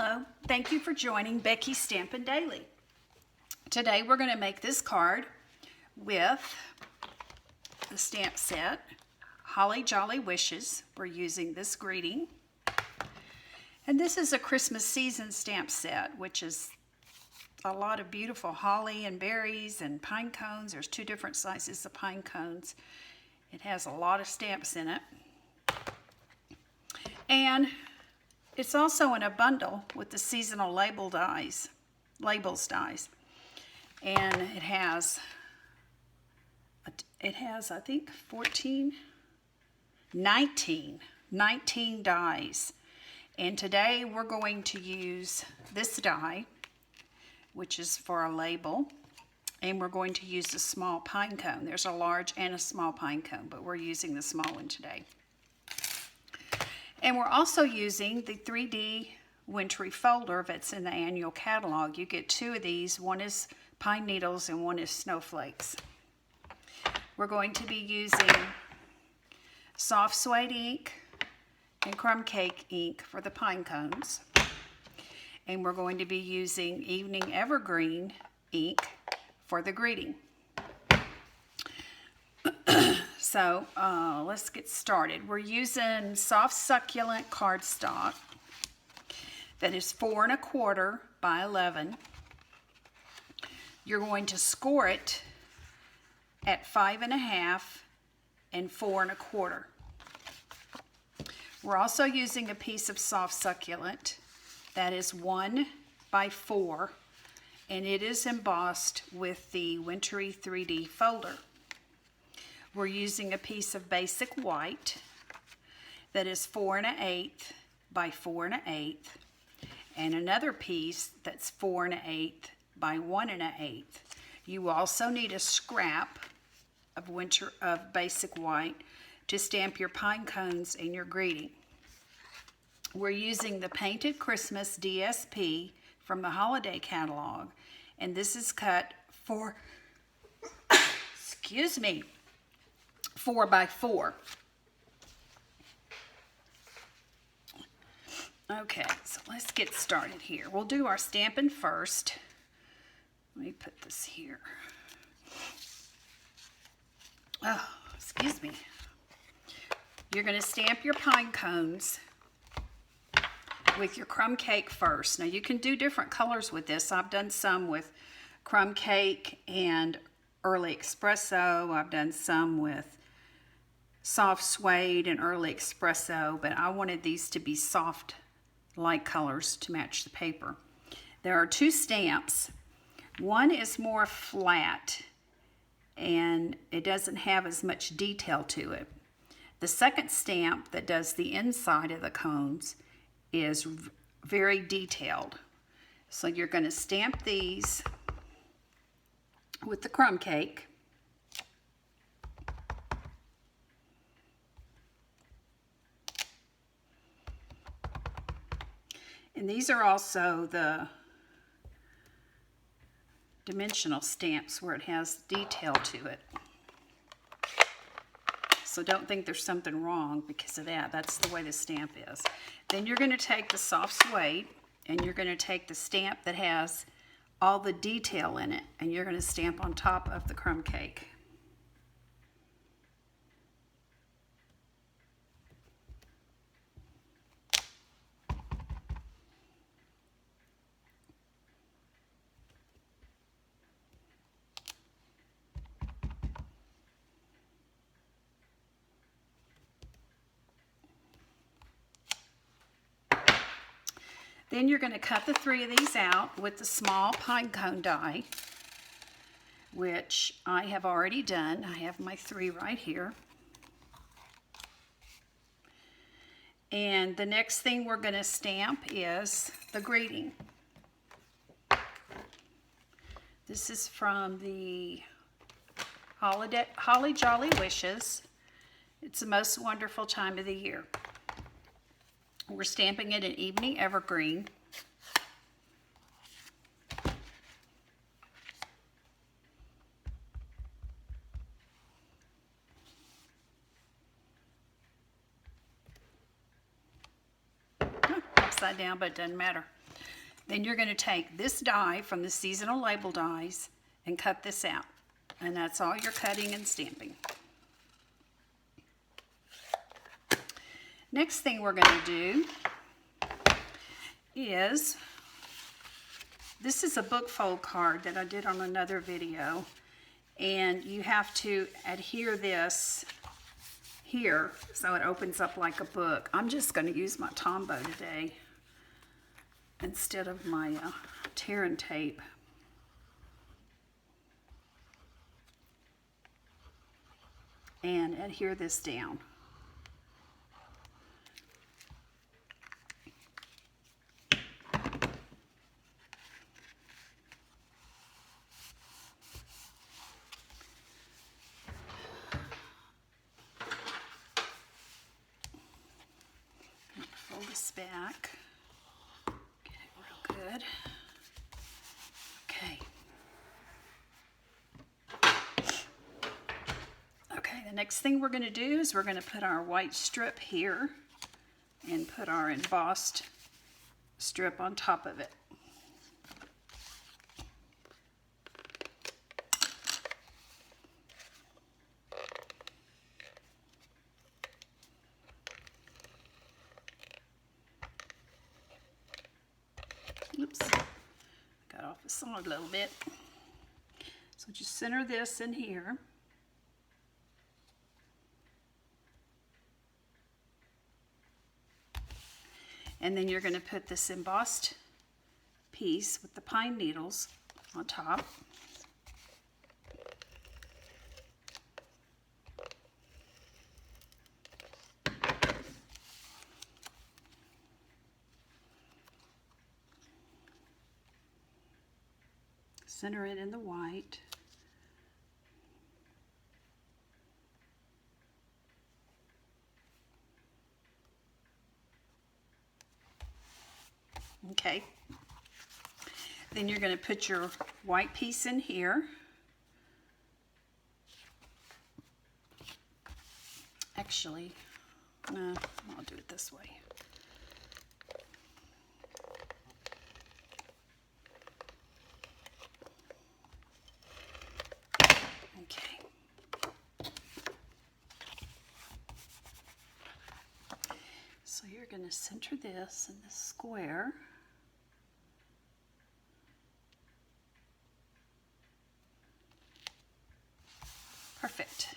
Hello, thank you for joining Becky Stampin' Daily. Today we're going to make this card with the stamp set, Holly Jolly Wishes. We're using this greeting. And this is a Christmas season stamp set, which is a lot of beautiful holly and berries and pine cones. There's two different sizes of pine cones. It has a lot of stamps in it. And it's also in a bundle with the seasonal labels dies. And it has I think 19 dies. And today we're going to use this die, which is for a label, and we're going to use the small pine cone. There's a large and a small pine cone, but we're using the small one today. And we're also using the 3D wintry folder that's in the annual catalog. You get two of these. One is pine needles and one is snowflakes. We're going to be using soft suede ink and crumb cake ink for the pine cones. And we're going to be using evening evergreen ink for the greeting. So let's get started. We're using soft succulent cardstock that is 4 1/4 by 11. You're going to score it at 5 1/2 and 4 1/4. We're also using a piece of soft succulent that is 1 by 4, and it is embossed with the wintry 3D folder. We're using a piece of basic white that is 4 1/8 by 4 1/8, and another piece that's 4 1/8 by 1 1/8. You also need a scrap of basic white to stamp your pine cones and your greeting. We're using the Painted Christmas DSP from the holiday catalog, and this is cut for 4 by 4. Okay, so let's get started here. We'll do our stamping first. Let me put this here. Oh, excuse me. You're going to stamp your pine cones with your crumb cake first. Now you can do different colors with this. I've done some with crumb cake and early espresso. I've done some with soft suede and early espresso, but I wanted these to be soft light colors to match the paper. There are two stamps. One is more flat and it doesn't have as much detail to it. The second stamp that does the inside of the cones is very detailed. So you're going to stamp these with the crumb cake. And these are also the dimensional stamps where it has detail to it. So don't think there's something wrong because of that. That's the way the stamp is. Then you're going to take the soft suede and you're going to take the stamp that has all the detail in it and you're going to stamp on top of the crumb cake. Then you're going to cut the 3 of these out with the small pine cone die, which I have already done. I have my 3 right here. And the next thing we're going to stamp is the greeting. This is from the Holly Jolly Wishes. It's the most wonderful time of the year. We're stamping it in evening evergreen. Upside down, but it doesn't matter. Then you're going to take this die from the seasonal label dies and cut this out. And that's all you're cutting and stamping. Next thing we're going to do is, this is a book fold card that I did on another video. And you have to adhere this here so it opens up like a book. I'm just going to use my Tombow today instead of my tear and tape. And adhere this down. Fold this back. Get it real good. Okay. Okay, the next thing we're going to do is we're going to put our white strip here and put our embossed strip on top of it. Oops, got off the side a little bit. So just center this in here. And then you're going to put this embossed piece with the pine needles on top. Center it in the white. Okay. Then you're going to put your white piece in here. Actually, no, I'll do it this way. Okay. So you're going to center this in this square. Perfect.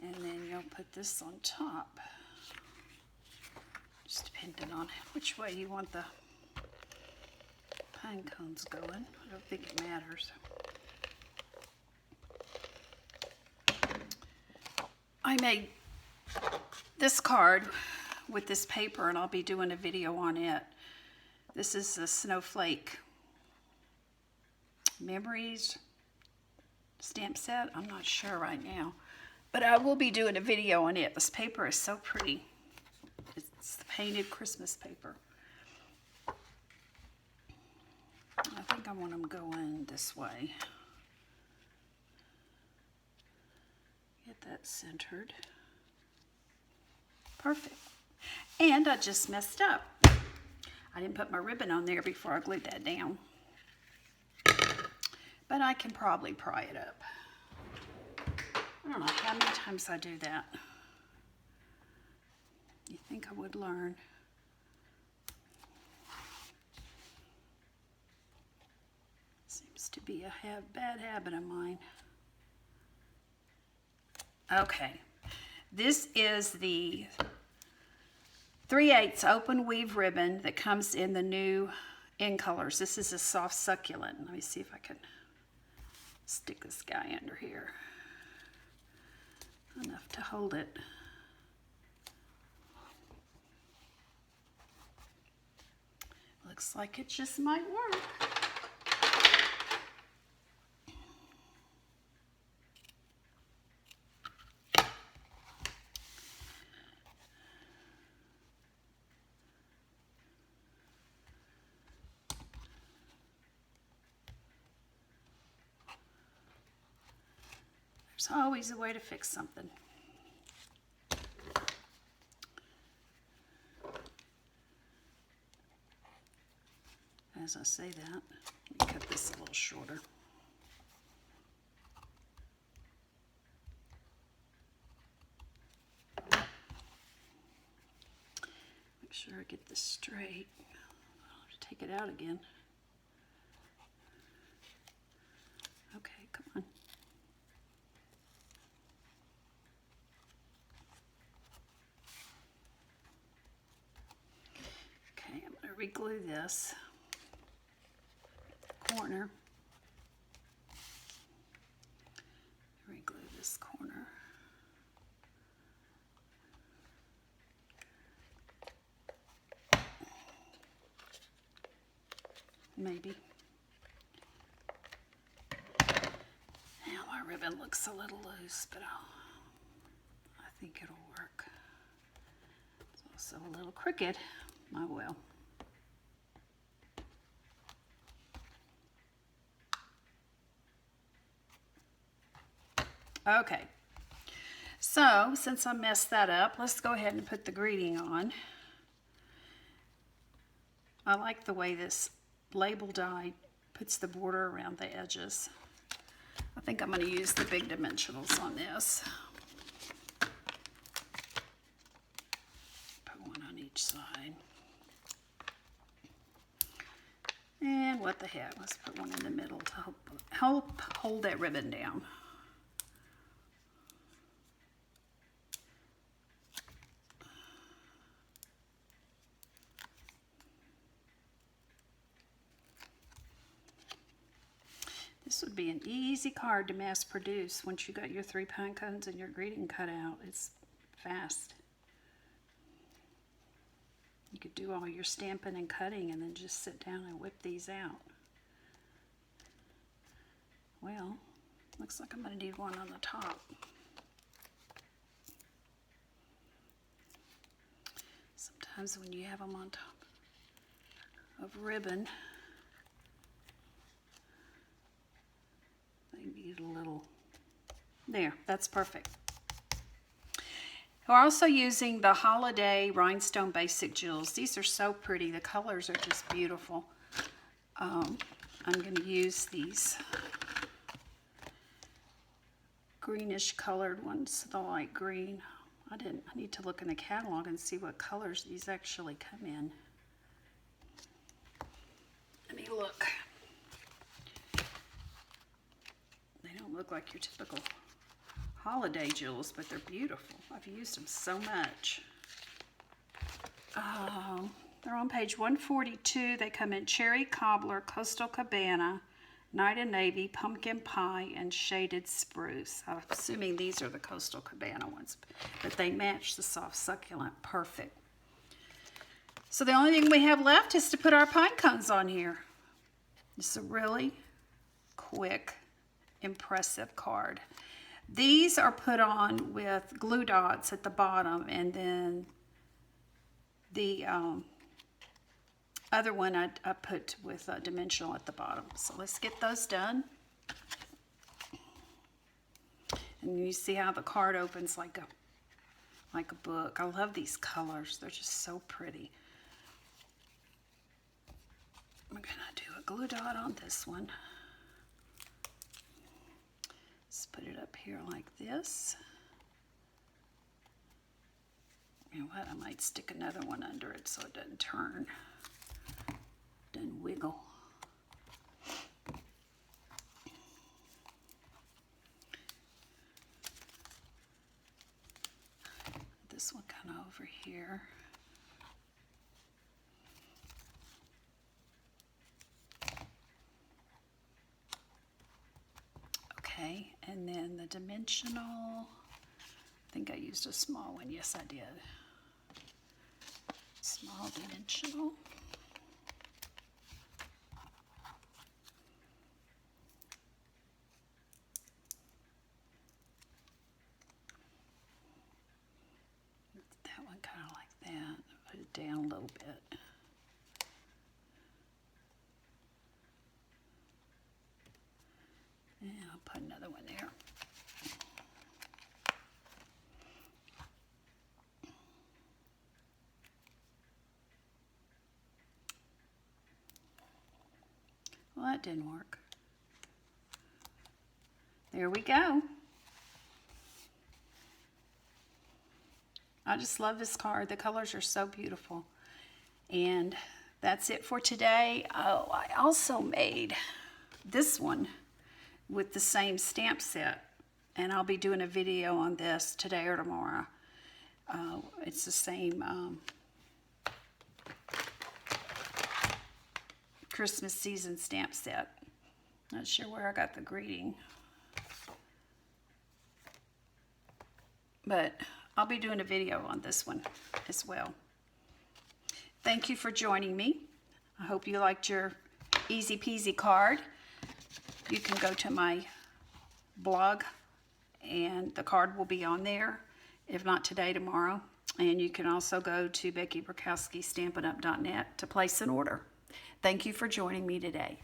And then you'll put this on top. Just depending on which way you want the pine cones going. I don't think it matters. I made this card with this paper and I'll be doing a video on it. This is the Snowflake Memories stamp set. I'm not sure right now, but I will be doing a video on it. This paper is so pretty. It's the painted Christmas paper. I think I want them going this way. Get that centered. Perfect. And I just messed up. I didn't put my ribbon on there before I glued that down. But I can probably pry it up. I don't know how many times I do that. You think I would learn? Seems to be a bad habit of mine. Okay. This is the 3/8 open weave ribbon that comes in the new in colors. This is a soft succulent. Let me see if I can stick this guy under here. Enough to hold it. Looks like it just might work. There's always a way to fix something. As I say that, let me cut this a little shorter. Make sure I get this straight. I'll have to take it out again. Okay, come on. Okay, I'm going to re-glue this corner. Re-glue this corner. Maybe. Now my ribbon looks a little loose, but I think it'll work. It's also a little crooked. Oh well. Okay, so since I messed that up, let's go ahead and put the greeting on. I like the way this label die puts the border around the edges. I think I'm going to use the big dimensionals on this. Put one on each side. And what the heck, let's put one in the middle to help hold that ribbon down. This would be an easy card to mass produce once you got your 3 pine cones and your greeting cut out. It's fast. You could do all your stamping and cutting and then just sit down and whip these out. Well, looks like I'm going to need one on the top. Sometimes when you have them on top of ribbon, they need a little, there, that's perfect. We're also using the Holiday Rhinestone Basic Jewels. These are so pretty. The colors are just beautiful. I'm going to use these greenish colored ones, the light green. I need to look in the catalog and see what colors these actually come in. Let me look. They don't look like your typical holiday jewels, but they're beautiful. I've used them so much. They're on page 142. They come in Cherry Cobbler, Coastal Cabana, Night and Navy, Pumpkin Pie, and Shaded Spruce. I'm assuming these are the Coastal Cabana ones, but they match the soft succulent perfect. So the only thing we have left is to put our pine cones on here. It's a really quick, impressive card. These are put on with glue dots at the bottom, and then the other one I put with a dimensional at the bottom. So let's get those done. And you see how the card opens like a book. I love these colors. They're just so pretty. I'm gonna do a glue dot on this one. Let's put it up here like this. You know what? I might stick another one under it so it doesn't turn, doesn't wiggle. This one kind of over here. Okay, and then the dimensional, I think I used a small one. Yes, I did. Small dimensional. That one kind of like that. Put it down a little bit. And I'll put another one there. Well, that didn't work. There we go. I just love this card. The colors are so beautiful. And that's it for today. Oh, I also made this one with the same stamp set. And I'll be doing a video on this today or tomorrow. It's the same Christmas season stamp set. Not sure where I got the greeting. But I'll be doing a video on this one as well. Thank you for joining me. I hope you liked your easy peasy card. You can go to my blog and the card will be on there. If not today, tomorrow. And you can also go to BeckyBurkowskiStampin'Up.net to place an order. Thank you for joining me today.